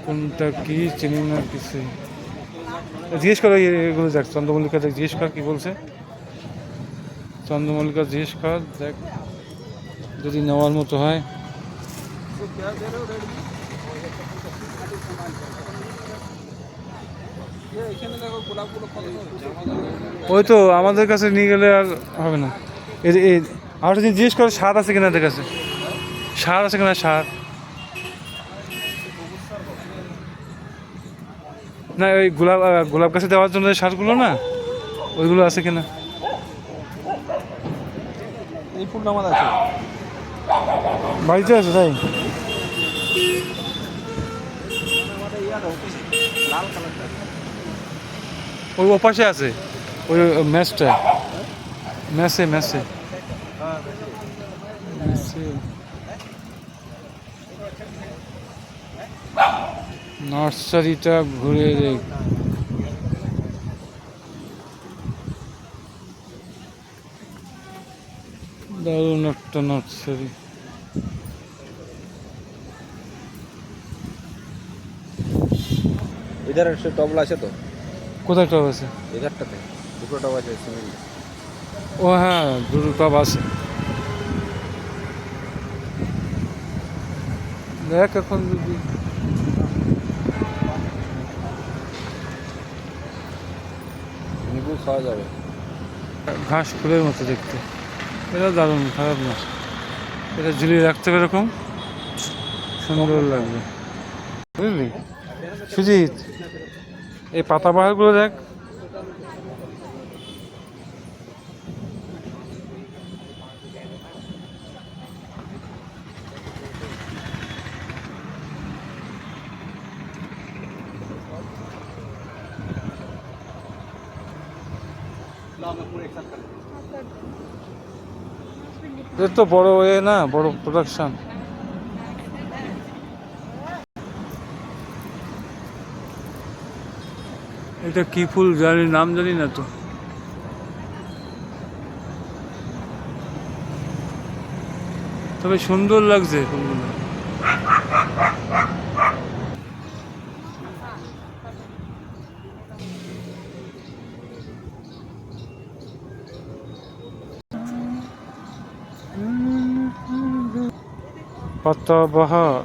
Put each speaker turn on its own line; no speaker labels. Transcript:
কোনটা কি চিনি না কিছু। জিজ্ঞেস করো এগুলো দেখ, চন্দ্রমল্লিকা দেখ, জিজ্ঞেস কর কি বলছে। চন্দ্রমল্লিকা জিজ্ঞেস কর দেখ, যদি নেওয়ার মতো হয়। ওই তো আমাদের কাছে নিয়ে গেলে আর হবে না। আর জিজ্ঞেস করে সার আছে কিনা, এদের কাছে সার আছে কিনা, সার। না ওই গোলাপ গাছে দেওয়ার জন্য যে সারগুলো না, ওইগুলো আছে কিনা।
এই ফুলটা আমার আছে,
বাড়িতে আছে তাই।
লাল কালারটা
ওই ওপাশে আছে, ওই ম্যাচটা, ম্যাচে ম্যাচে নার্সারিটা ঘুরে দেখ। দারুণ একটা নার্সারি।
इधर से टॉबला আছে তো,
কোথায় টব আছে?
এধারটাতে দুটো টব আছে সিমেন্ট।
ও হ্যাঁ, দুটো টব আছে। দেখ এখন যদি
নিবু খাওয়া যাবে।
ঘাস ফুলের মতো দেখতে, এটা দারুণ, খারাপ না। এটা ঝুলিয়ে রাখতে হবে, এরকম সুন্দর লাগবে, বুঝলি সুজিত। এই পাতাবাহারগুলো দেখ। এর তো বড় না, বড় প্রোডাকশন। এটা কি ফুল জানি, নাম জানি না তো। তবে সুন্দর লাগছে ফুলগুলো। পাতাবাহার